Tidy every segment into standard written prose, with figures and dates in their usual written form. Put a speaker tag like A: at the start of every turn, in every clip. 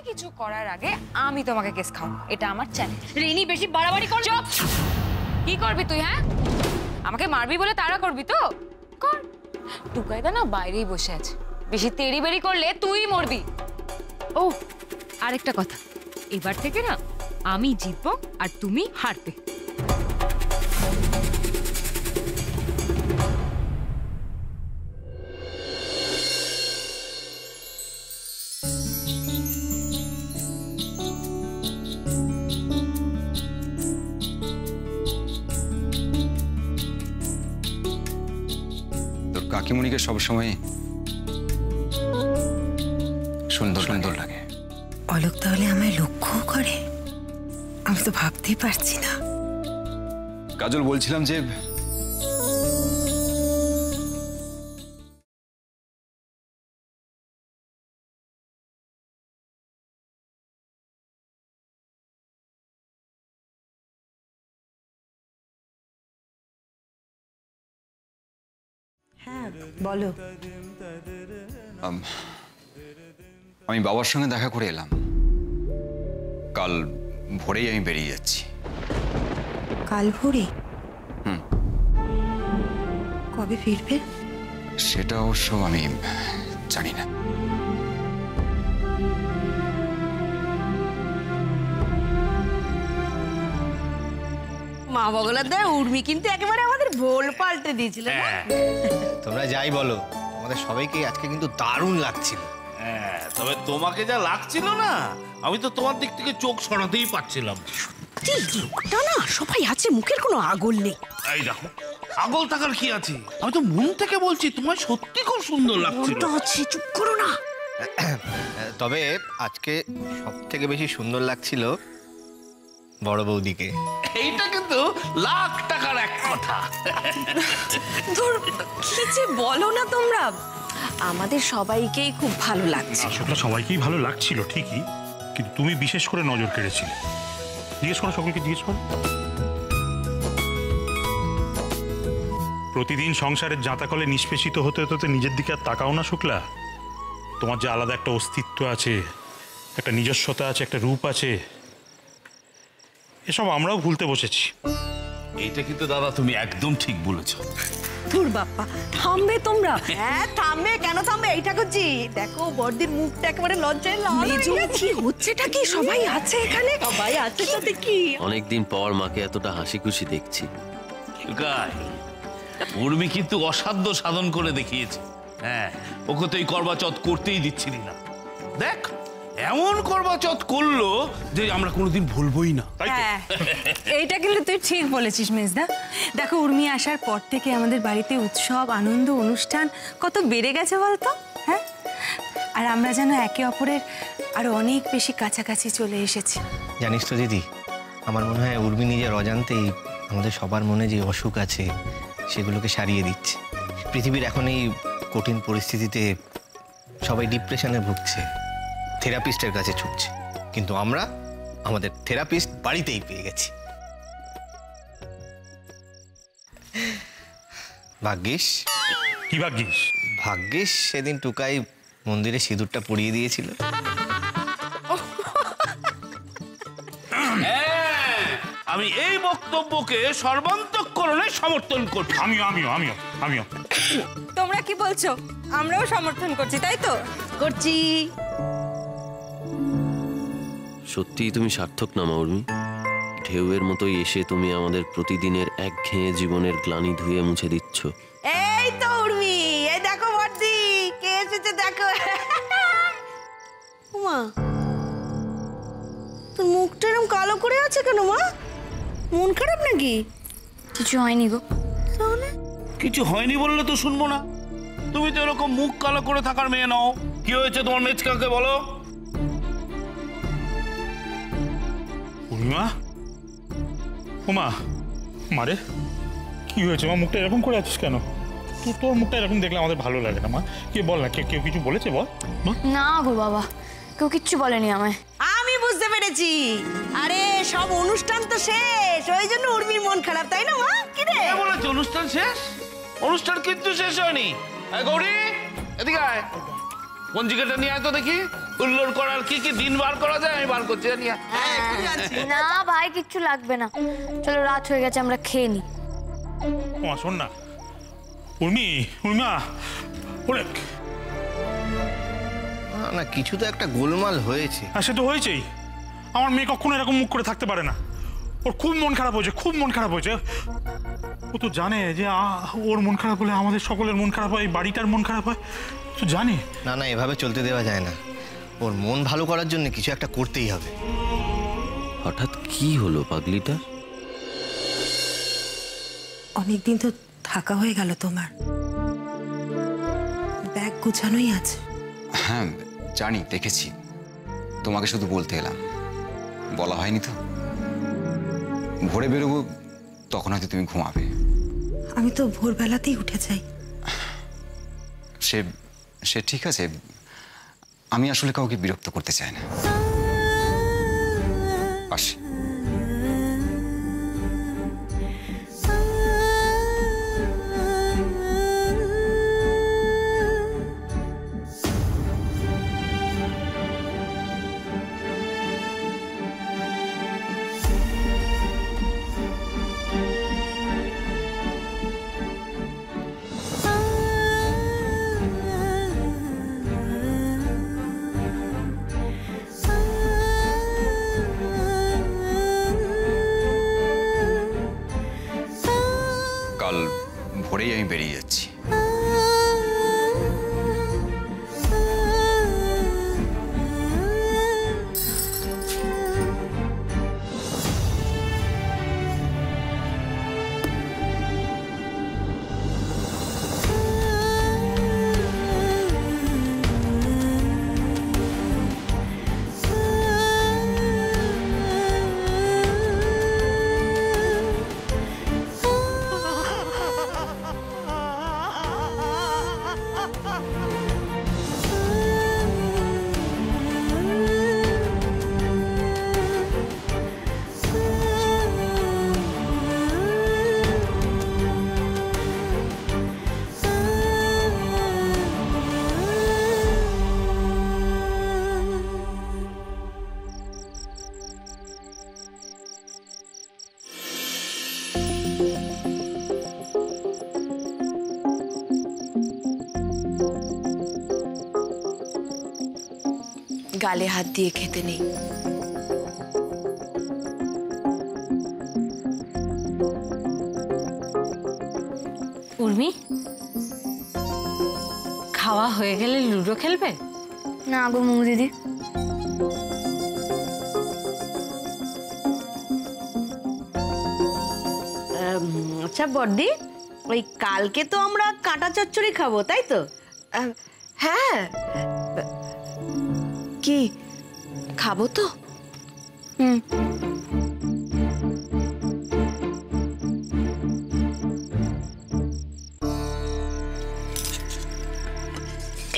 A: কিছু করার আগে আমি তোমাকে কেস খাও, এটা আমার চ্যালেঞ্জ। রিনি বেশি বাড়াবাড়ি কর। চুপ! কি করবি তুই? হ্যাঁ, আমাকে মারবি বলে তাড়া করবি তো কর। টুকাইদা না বাইরেই বসে আছে, বেশি তেড়ি বেড়ি করলে তুই মরবি। ও আরেকটা কথা, এবার থেকে না আমি জিতবো আর তুমি হারবে।
B: কাকিমণিকে সবসময় সুন্দর সুন্দর লাগে।
C: অলোক তাহলে আমায় লক্ষ্য করে? আমি তো ভাবতেই পারছি না।
B: কাজল, বলছিলাম যে
C: হ্যাঁ বলো।
B: আমি বাবার সঙ্গে দেখা করে এলাম। কাল ভোরেই আমি বেরিয়ে যাচ্ছি।
C: কাল ভোরে? কবে ফিরবে?
B: সেটা অবশ্য আমি জানি না।
C: মা বগলার দা উর্মি কিন্তু একেবারে আমাদের ভোল পাল্টে দিয়েছিল।
D: তোমরা যাই বলো, আমাদের সবাইকে আজকে কিন্তু দারুণ লাগছিল।
E: হ্যাঁ, তবে তোমাকে যা লাগছিল না, আমি তো তোমার দিক থেকে চোখ সরাতেই পারছিলাম।
C: লোকটা না সবাই আছে, মুখের কোনো আগল নেই।
E: এই দেখো, আগল থাকার কি আছে? আমি তো মন থেকে বলছি, তোমার সত্যি খুব সুন্দর লাগছিল।
C: চুপ করো না।
D: তবে আজকে সব থেকে বেশি সুন্দর লাগছিল বড় বৌদিকে।
E: এইটা কিন্তু লাখ টাকার এক কথা।
C: ধুর, কি যে বলো না তোমরা। আমাদের সবাইকেই খুব ভালো লাগছে।
F: আসলে সবাইকেই ভালো লাগছিল ঠিকই, কিন্তু তুমি বিশেষ করে নজর কেড়েছিলে। জিজ্ঞেস করো, সকলকে জিজ্ঞেস করো। প্রতিদিন সংসারের জাঁতাকলে নিষ্পেষিত হতে হতে নিজের দিকে আর তাকাও না শুক্লা। তোমার যে আলাদা একটা অস্তিত্ব আছে, একটা নিজস্বতা আছে, একটা রূপ আছে, এসব আমরাও ভুলতে বসেছি।
E: এইটা কিন্তু দাদা তুমি একদম ঠিক বলেছো।
C: ধুর বাপ্পা, থামবে তোমরা? হ্যাঁ থামবে, কেন থামবে? এইটা করছি দেখো, বড়দির মুখটা একেবারে লজ্জায় লাল হয়ে গেছে। হচ্ছেটা কি? সবাই আছে এখানে, সবাই আছে সাথে কি?
G: অনেকদিন পর মাকে এতটা হাসি খুশি দেখছি।
E: উর্মি কিন্তু অসাধ্য সাধন করে দেখিয়েছে। হ্যাঁ, ওকে তো এই করবাচৌথ করতেই দিচ্ছিলি না। দেখ, এমন করবাচৌথ করলো যে আমরা কোনোদিন ভুলবই না।
C: হ্যাঁ, এইটা কিন্তু তুই ঠিক বলেছিস মেজদা। দেখো, উর্মি আসার পর থেকে আমাদের বাড়িতে উৎসব, আনন্দ, অনুষ্ঠান কত বেড়ে গেছে বলতো। হ্যাঁ, আর আমরা যেন একে অপরের আরো অনেক বেশি কাছাকাছি চলে এসেছি।
D: জানিস তো দিদি, আমার মনে হয় উর্মি নিজের অজান্তেই আমাদের সবার মনে যে অসুখ আছে সেগুলোকে সারিয়ে দিচ্ছে। পৃথিবীর এখন এই কঠিন পরিস্থিতিতে সবাই ডিপ্রেশনে ভুগছে, থেরাপিস্টের কাছে ছুটছে, কিন্তু আমরা আমাদের থেরাপিস্ট বাড়িতেই পেয়ে গেছি। ভাগ্যিস।
F: কি ভাগ্যিস?
D: ভাগ্যিস সেদিন টুকাই মন্দিরে সিঁদুরটা পরিয়ে দিয়েছিল।
E: আমি এই বক্তব্যকে সর্বান্তঃকরণে সমর্থন করছি।
F: আমিও।
C: তোমরা কি বলছো? আমরাও সমর্থন করছি, তাই তো? করছি।
G: সত্যিই তুমি সার্থক না মা উর্মি। ঢেউয়ের মতোই এসে তুমি আমাদের প্রতিদিনের একঘেয়ে জীবনের গ্লানি ধুয়ে মুছে দিচ্ছ।
C: এই তো উর্মি, এই দেখো বর্দি, কে এসেছে দেখো। মা, তোর মুখটা এরকম কালো করে আছে কেন মা? মন খারাপ নাকি?
A: কিছু হয়নি গো।
C: তাহলে
E: কিছু হয়নি বললে তো শুনবো না। তুমি তো এরকম মুখ কালো করে থাকার মেয়ে নও। কি হয়েছে তোমার মেজকাকে বলো।
F: পূর্ণিমা, ওমা, মারে কি হয়েছে মা? মুখটা এরকম করে আছিস কেন? তোর মুখটা এরকম দেখলে আমাদের ভালো লাগে না মা। কে বল না, কেউ কিছু বলেছে বল।
A: না গো বাবা, কেউ কিচ্ছু বলেনি আমায়।
C: আমি বুঝতে পেরেছি। আরে সব অনুষ্ঠান তো শেষ, ওই জন্য উর্মির মন খারাপ, তাই না মা? কি রে
E: বলেছে অনুষ্ঠান শেষ? অনুষ্ঠান কিন্তু শেষ হয়নি। গৌরী, এদিকে আয়, পঞ্জিকাটা নিয়ে আয় তো দেখি। হুল্লোড় করার কি কি দিন বার করা যায় আমি বার করছি জানি।
H: না ভাই কিচ্ছু লাগবে না, চলো রাত হয়ে গেছে আমরা খেয়ে নি।
F: ওমা শোন না, উর্মিমা ওরে,
D: না কিছু তো একটা গোলমাল হয়েছে।
F: আর সে তো হয়েছেই। আমার মেয়ে কখনো এরকম মুখ করে থাকতে পারে না। ওর খুব মন খারাপ হয়েছে, খুব মন খারাপ হয়েছে। ও তো জানে যে ওর মন খারাপ হলে আমাদের সকলের মন খারাপ হয়, বাড়িটার মন খারাপ হয়, তো জানে।
D: না না, এভাবে চলতে দেওয়া যায় না। ওর মন ভালো করার জন্য কিছু একটা করতেই হবে।
G: হঠাৎ কি হলো পাগলিটা?
C: অনেকদিন তো থাকা হয়ে গেল তোমার, ব্যাগ গুছানোই আছে।
B: হ্যাঁ জানি, দেখেছি, তোমাকে শুধু বলতে এলাম, বলা হয়নি তো। ভোরে বেরোবো, তখন হয়তো তুমি ঘুমাবে।
C: আমি তো ভোরবেলাতেই উঠে যাই।
B: সে সে ঠিক আছে, আমি আসলে কাউকে বিরক্ত করতে চাই না। আসি। কাল ভোরেই আমি বেরিয়ে যাচ্ছি।
I: গালে হাত দিয়ে খেতে নেই।
C: উর্মি, খাওয়া হয়ে গেলে লুডো খেলবে?
H: না গো মুমু দিদি,
I: আচ্ছা বড়দি, ওই কালকে তো আমরা কাঁটা চচ্চড়ি খাবো তাই তো? হ্যাঁ, কি খাবো তো?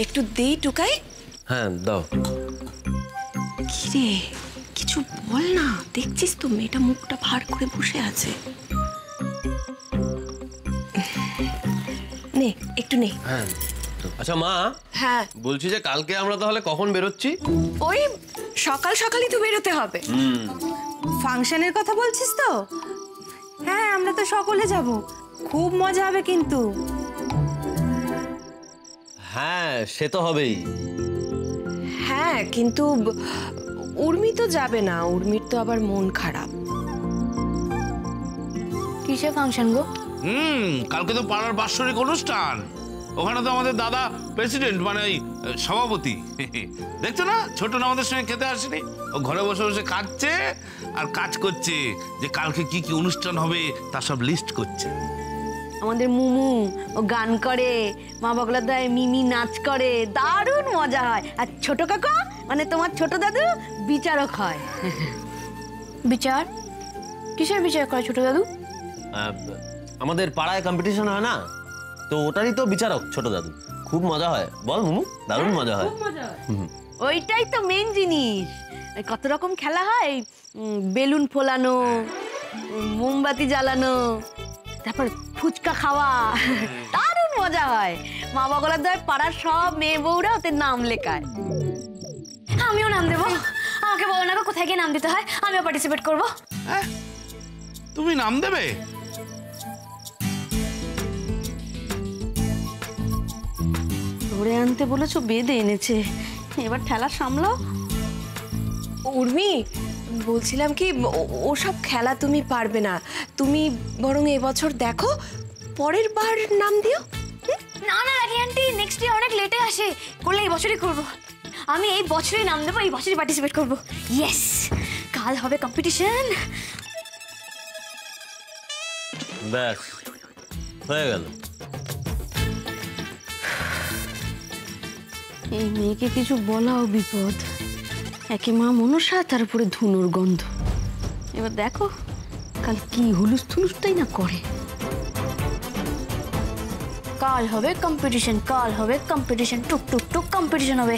I: একটু দেই টুকাই।
G: হ্যাঁ দাও।
I: কিরে কিছু বল না, দেখছিস তো মেয়েটা মুখটা ভার করে বসে আছে। নে একটু নে।
G: হ্যাঁ আচ্ছা মা,
I: হ্যাঁ
G: বলছি যে কালকে আমরা তাহলে কখন বেরোচ্ছি?
I: ওই সকাল সকালই তো বেরোতে হবে।
C: ফাংশনের কথা বলছিস তো? হ্যাঁ, আমরা তো সকলে যাব, খুব মজা হবে কিন্তু।
G: হ্যাঁ সে তো হবেই।
I: হ্যাঁ কিন্তু উর্মি তো যাবে না, উর্মির তো আবার মন খারাপ।
H: কিসে ফাংশন গো?
E: কালকে তো পাড়ার বাৎসরিক অনুষ্ঠান, ওখানে তো আমাদের দাদা প্রেসিডেন্ট মানে সভাপতি। দেখছো না, ছোট না আমাদের সঙ্গে খেতে আসেনি, ও ঘরে বসে বসে খাচ্ছে আর কাজ করছে যে কালকে কি কি অনুষ্ঠান হবে তার সব লিস্ট করছে।
I: আমাদের মুমু ও গান করে, মা বগলার দায় মিমি নাচ করে, দারুণ মজা হয়। আর ছোট কাকা মানে তোমার ছোট দাদু বিচারক হয়।
H: বিচার? কিসের বিচার করে ছোট দাদু?
G: আমাদের পাড়ায় কম্পিটিশন হয় না, তো ওটারই তো বিচারক ছোট দাদু। খুব মজা হয়, বল মুমু? দারুণ মজা হয়।
I: ওইটাই তো মেন জিনিস। কত রকম খেলা হয়, বেলুন ফোলানো, মোমবাতি জ্বালানো, তারপর ফুচকা খাওয়া, দারুণ মজা হয়। মা বগলার দয় পাড়ার সব মেয়ে বউরা ওতে নাম লেখায়।
H: নাম দেবো? আমাকে বলো না গো, কোথায় গিয়ে নাম দিতে হয়, আমিও পার্টিসিপেট করবো।
E: হ্যাঁ, তুমি নাম দেবে?
I: ধরে আনতে বলেছো, বেঁধে এনেছে, এবার ঠেলা সামলাও।
J: উর্মি, বলছিলাম কি, ওসব খেলা তুমি পারবে না, তুমি বরং এবছর দেখো, পরের বার নাম দিও।
H: না না রানী আন্টি, নেক্সট ইয়ার অনেক লেটে আসে, করলে এই বছরই করবো। আমি এই বছরই নাম দেবো, এই বছরই পার্টিসিপেট করবো। ইয়েস, কাল হবে কম্পিটিশন।
G: ব্যাস হয়ে গেল।
I: এই মেয়েকে কিছু বলাও বিপদ, একে মা মনসা, তারপরে ধুনুর গন্ধ। এবার দেখো কাল কি হুলুস থুলুসটাই না করে।
H: কাল হবে কম্পিটিশন, কাল হবে কম্পিটিশন, টুক টুক টুক কম্পিটিশন হবে।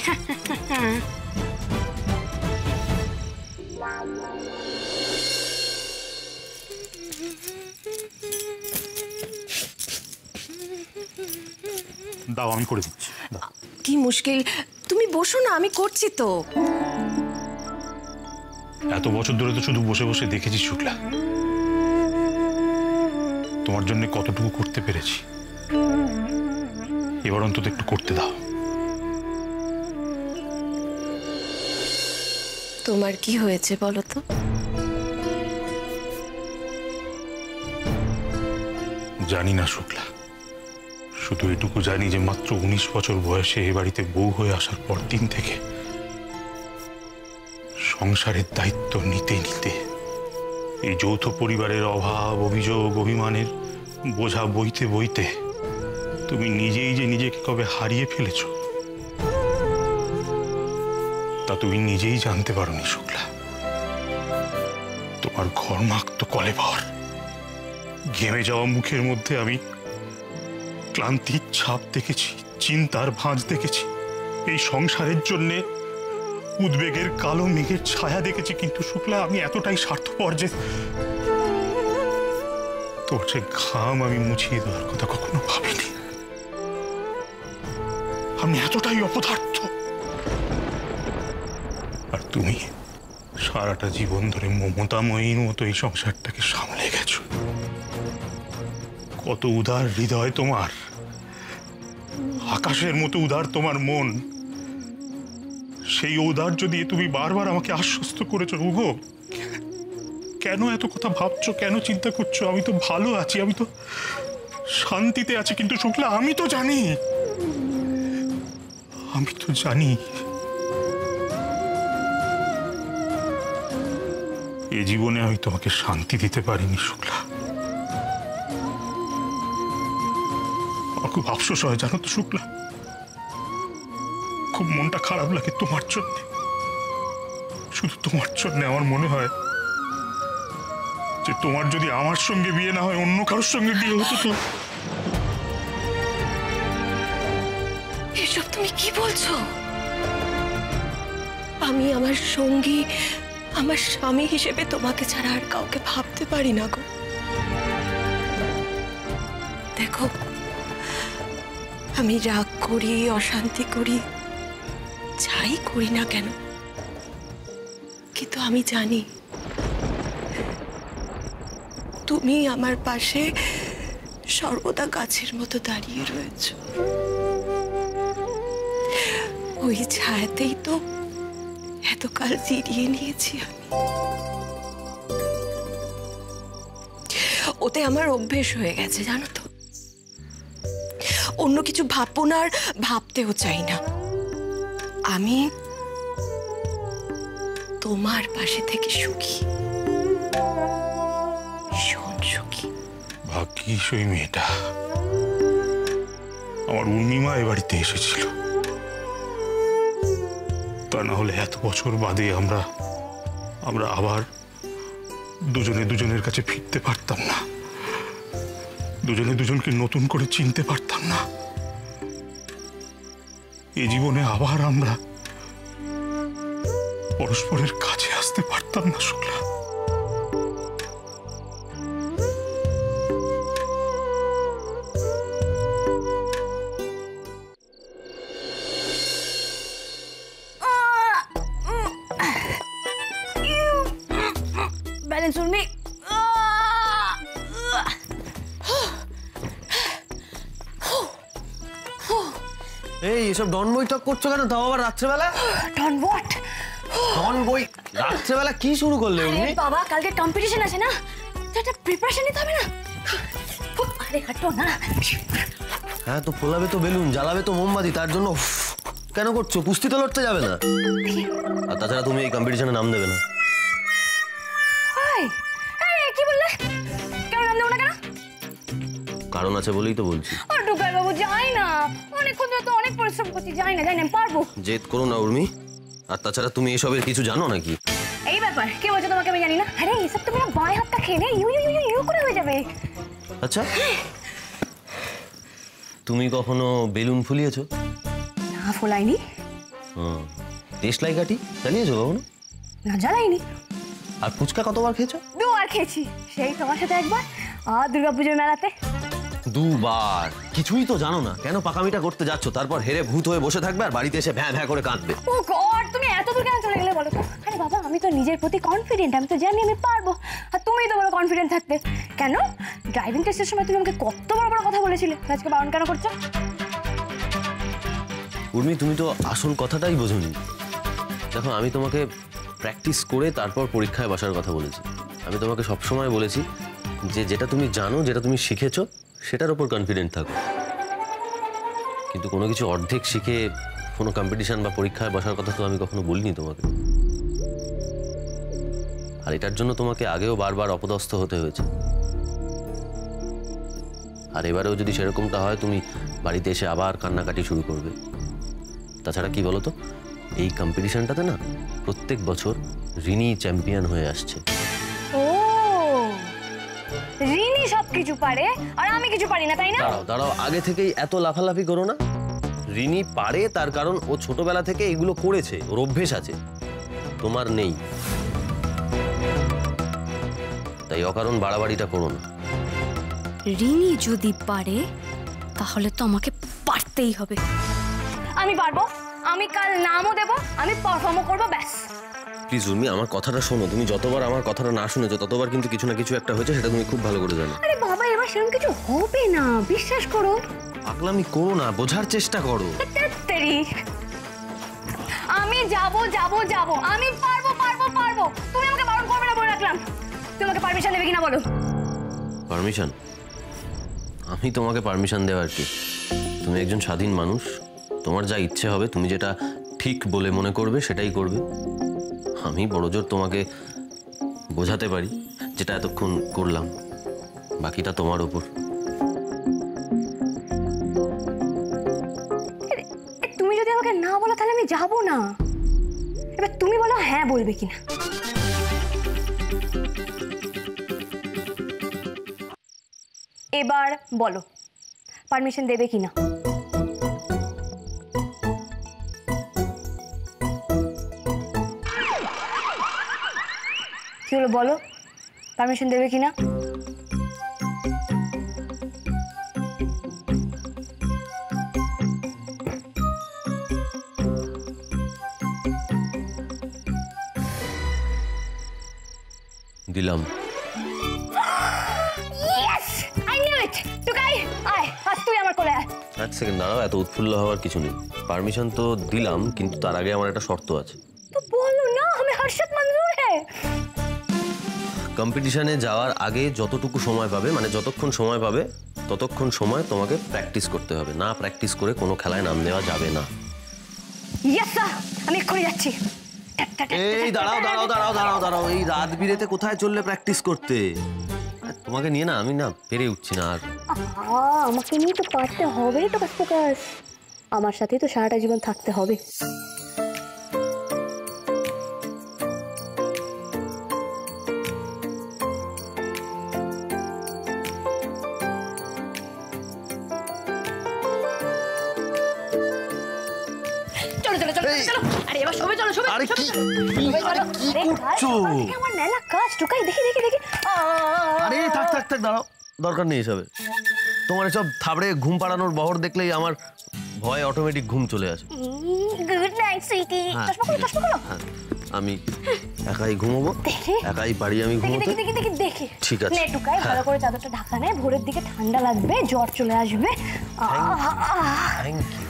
F: দাও, আমি করে দিচ্ছি। দাও।
J: কি মুশকিল, তুমি বসো না, আমি করছি তো।
F: এত বছর ধরে তো শুধু বসে বসে দেখেছি শুক্লা, তোমার জন্য কতটুকু করতে পেরেছি, এবার অন্তত একটু করতে দাও।
J: তোমার কি হয়েছে বলো তো?
F: জানি না শুক্লা, শুধু এটুকু জানি যে মাত্র 19 বছর বয়সে এ বাড়িতে বউ হয়ে আসার পর দিন থেকে সংসারের দায়িত্ব নিতে নিতে এই যৌথ পরিবারের অভাব, অভিযোগ, অভিমানের বোঝা বইতে বইতে তুমি নিজেই যে নিজেকে কবে হারিয়ে ফেলেছ তা তুমি নিজেই জানতে পারোনি শুক্লা। তোমার ঘর্মাক্ত কলেবর, ঘেমে যাওয়া মুখের মধ্যে আমি ক্লান্তির ছাপ দেখেছি, চিন্তার ভাঁজ দেখেছি, এই সংসারের জন্য উদ্বেগের কালো মেঘের ছায়া দেখেছি। কিন্তু শুক্লা, আমি এতটাই স্বার্থপর যে তোর যে ঘাম আমি মুছিয়ে দেওয়ার কথা কখনো ভাবিনি। আমি এতটাই অপদার্থ, আর তুমি সারাটা জীবন ধরে মমতাময়ীর মতো এই সংসারটাকে সামলে গেছো। কত উদার হৃদয় তোমার, আকাশের মতো উদার তোমার মন। সেই ঔদার্য দিয়ে তুমি বারবার আমাকে আশ্বস্ত করেছো, উগো কেন এত কথা ভাবছো, কেন চিন্তা করছো? আমি তো ভালো আছি, আমি তো শান্তিতে আছি। কিন্তু শুক্লা, আমি তো জানি এ জীবনে আমি তোমাকে শান্তি দিতে পারিনি শুক্লা। আমার খুব আফসোস হয় জানো তো শুক্লা, খুব মনটা খারাপ লাগে তোমার জন্য, শুধু তোমার জন্য। আমার মনে হয় যে তোমার যদি আমার সঙ্গে বিয়ে না হয়, অন্য কারোর সঙ্গে বিয়ে হতো তো।
J: এসব তুমি কি বলছো? আমি আমার সঙ্গী, আমার স্বামী হিসেবে তোমাকে ছাড়া আর কাউকে ভাবতে পারি না গো। দেখো, আমি রাগ করি, অশান্তি করি, যাই করি না কেন, কিন্তু আমি জানি তুমি আমার পাশে সর্বদা গাছের মতো দাঁড়িয়ে রয়েছ। ওই ছায়াতেই তো এতকাল জিরিয়ে নিয়েছি আমি। ওতে আমার অভ্যেস হয়ে গেছে জানো তো, অন্য কিছু ভাববো না, আর ভাবতেও চাই না। আমি তোমার পাশে থেকে সুখী, ভীষণ সুখী।
F: ভাগ্যিস ওই মেয়েটা, আমার উর্মিমা এ বাড়িতে এসেছিল, তা না হলে এত বছর বাদে আমরা আবার দুজনে দুজনের কাছে ফিরতে পারতাম না, দুজনে দুজনকে নতুন করে চিনতে পারতাম না। এই জীবনে আবার আমরা পরস্পরের কাছে আসতে পারতাম না শুক্লা।
H: ব্যালেন্স উর্মি।
G: এই এসব ডন বই টক করছো কেন, তাও আবার রাত্রেবেলা?
H: ডন হোয়াট?
G: ডন বই রাত্রেবেলা কি শুরু করলে উনি?
H: বাবা কালকে কম্পিটিশন আছে না, তো একটা প্রিপারেশন নিতে হবে না। আরে হাঁটো না।
G: হ্যাঁ তো ফোলাবে তো বেলুন, জ্বালাবে তো মোমবাতি, তার জন্য কেন করছো? পুস্তি তো লড়তে যাবে না। আর তাছাড়া তুমি এই কম্পিটিশনে নাম দেবে না।
H: কি বললে? কেন নাম দেবো না কেন?
G: কারণ আছে বলেই তো বলছি।
H: টুকাই বাবু যাই না, অনেকক্ষণ ধরে তো অনেক পরিশ্রম করছি, যাই না পারবো।
G: জেদ করো না উর্মি। আর তাছাড়া তুমি এসবের কিছু জানো নাকি?
H: এই ব্যাপার কে বলছো তোমাকে আমি জানি না? আরে এসব তুমি না বাঁয়ে হাতটা খেলে ইউ ইউ ইউ ইউ করে হয়ে যাবে।
G: আচ্ছা তুমি কখনো বেলুন ফুলিয়েছো?
H: না ফোলাইনি।
G: দেশলাই কাঠি জ্বালিয়েছো কখনো?
H: না জ্বালাইনি।
G: আর ফুচকা কতবার খেয়েছো?
H: 2 বার খেয়েছি, সেই তোমার সাথে একবার আর দুর্গাপুজোর মেলাতে।
G: 2 বার? কিছুই তো জানো না, কেন পাকামিটা করতে যাচ্ছ? তারপর হেরে ভূত হয়ে বসে থাকবে আর বাড়িতে এসে ভ্যাঁ ভ্যাঁ করে কাঁদবে।
H: ও গড, তুমি এত দূর কেন চলে গেলে বলো তো? আরে বাবা আমি তো নিজের প্রতি কনফিডেন্ট, আমি তো জানি আমি পারবো। আর তুমিই তো বলো কনফিডেন্ট থাকতে। কেন ড্রাইভিং টেস্টের সময় তুমি আমাকে কত বড় বড় কথা বলেছিলে, আজকে বারণ কেন করছো?
G: উর্মি তুমি তো আসল কথাটাই বোঝোনি। দেখো আমি তোমাকে প্র্যাকটিস করে তারপর পরীক্ষায় বসার কথা বলেছি। আমি তোমাকে সবসময় বলেছি যে যেটা তুমি জানো, যেটা তুমি শিখেছো সেটার উপর কনফিডেন্ট থাকো। কিন্তু কোনো কিছু অর্ধেক শিখে কোনো কম্পিটিশন বা পরীক্ষায় বসার কথা তো আমি কখনো বলিনি তোমাকে। আর এটার জন্য তোমাকে আগেও বারবার অপদস্থ হতে হয়েছে। আর এবারেও যদি সেরকমটা হয়, তুমি বাড়িতে এসে আবার কান্নাকাটি শুরু করবে। তাছাড়া কি বলো তো, এই কম্পিটিশনটাতে না প্রত্যেক বছর রিনি চ্যাম্পিয়ন হয়ে আসছে।
H: ও রিনি সবকিছু পারে আর আমি কিছু পারি না, তাই না?
G: দাঁড়াও দাঁড়াও, আগে থেকেই এত লাফালাফি করো না। রিনি পারে তার কারণ ও ছোটবেলা থেকে এগুলো করেছে, ওর অভ্যেস আছে, তোমার নেই। তাই অকারণ বাড়াবাড়িটা করো না।
H: রিনি যদি পারে তাহলে তো আমাকে পারতেই হবে। আমি পারবো, আমি কাল নামও দেবো, আমি পারফর্মও করবো, ব্যাস।
G: প্লিজ উর্মি আমার কথাটা শোনো। তুমি যতবার আমার কথাটা না শুনেছো ততবার কিন্তু কিছু না কিছু একটা হয়েছে, সেটা তুমি খুব ভালো করে জানো।
H: আরে বাবা এবার সেরকম কিছু হবে না, বিশ্বাস করো।
G: পাগলামি করো না, বোঝার চেষ্টা করো।
H: আমি যাবো যাবো যাবো, আমি পারবো পারবো পারবো। তুমি আমাকে বারণ করবে না বলে রাখলাম। তুমি আমাকে পারমিশন দেবে কিনা বলো?
G: পারমিশন? আমি তোমাকে পারমিশন দেওয়ার কি? তুমি একজন স্বাধীন মানুষ, তোমার যা ইচ্ছে হবে, তুমি যেটা ঠিক বলে মনে করবে সেটাই করবে। আমি বড়জোর তোমাকে বোঝাতে পারি, যেটা এতক্ষণ করলাম, বাকিটা তোমার ওপর।
H: তুমি যদি আমাকে না বলো তাহলে আমি যাবো না। এবার তুমি বলো হ্যাঁ বলবে কিনা। এবার বলো পারমিশন দেবে কিনা। কি হলো বলো, পারমিশন দেবে কিনা?
G: দিলাম।
H: Yes! I knew it! Tukai, আয়, আজ তুই আমার কোলে আয়।
G: এক সেকেন্ড দাঁড়াও, এত উৎফুল্ল হওয়ার কিছু নেই। পারমিশন তো দিলাম, কিন্তু তার আগে আমার একটা শর্ত আছে।
H: তো বলো না, আমি হর্ষদ মঞ্জুর হ্যাঁ।
G: কম্পিটিশনে যাওয়ার আগে যতটুকু সময় পাবে, মানে যতক্ষণ সময় পাবে ততক্ষণ সময় তোমাকে প্র্যাকটিস করতে হবে। না প্র্যাকটিস করে কোনো খেলায় নাম নেওয়া যাবে না।
H: ইয়েস স্যার, আমি এক্ষুনি যাচ্ছি।
G: এই দাঁড়াও দাঁড়াও দাঁড়াও দাঁড়াও দাঁড়াও, এই রাত বিরেতে কোথায় চললে প্র্যাকটিস করতে? তোমাকে নিয়ে না আমি না পেরে উঠছি না আর।
H: আমাকে নিয়ে তো পারতে হবে তো ফোকাস, আমার সাথেই তো সারাটা জীবন থাকতে হবে। চলো চলো চলো চলো, আরে এবার সবাই চলো সবাই।
G: আরে কি করছো?
H: আমার মেলা কাজ, টুকাই দেখি দেখি দেখি।
G: আরে থাক থাক থাক দাঁড়াও, দরকার নেই এসবে। তোমার এসব থাবড়ে ঘুম পাড়ানোর বহর দেখলেই আমার ভয় অটোমেটিক ঘুম চলে আসে।
H: Good night sweetie. চশমা খুলো চশমা খুলো।
G: আমি একাই ঘুমোবো, একাই পারি আমি
H: দেখি
G: ঘুমোতে।
H: দেখি দেখি দেখি দেখি
G: ঠিক আছে।
H: নে টুকাই ভালো করে চাদরটা ঢাকা নে, ভোরের দিকে ঠান্ডা লাগবে, জ্বর চলে আসবে।
G: Thank you.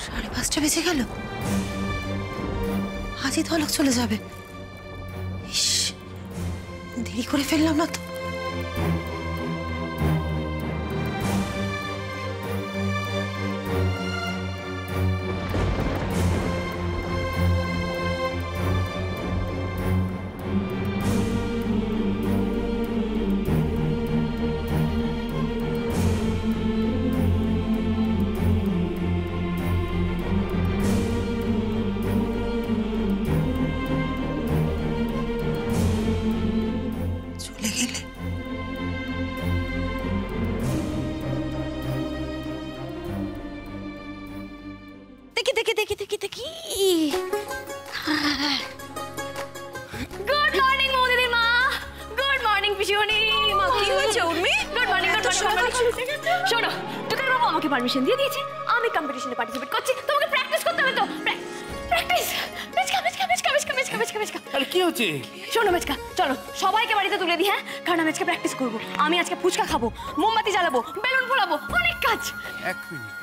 I: সাড়ে 5টা বেজে গেল, আজই তো আলোক চলে যাবে। ইস, দেরি করে ফেললাম না তো। চলে গেলে দেখি দেখি দেখি দেখি দেখি।
H: গুড মর্নিং মোদিদি মা, গুড মর্নিং পিসিমণি। মা কি হয়েছে Urmi? Good morning good morning. শোনো, টুকাই বাবু আমাকে পারমিশন দিয়ে দিয়েছে, আমি কম্পিটিশনে পার্টিসিপেট করছি। তোমাকে প্র্যাকটিস করতে হবে তো। প্র্যাকটিস। মেচকা মেচকা মেচকা মেচকা মেচকা মেচকা মেচকা।
E: আর কি হচ্ছে?
H: শোনো মেচকা, চলো সবাইকে বাড়িতে তুলে দিই। হ্যাঁ, কারণ আমি আজকে প্র্যাকটিস করবো। আমি আজকে ফুচকা খাবো, মোমবাতি জ্বালাবো, বেলুন ফোলাবো, অনেক কাজ।
E: 1 মিনিট।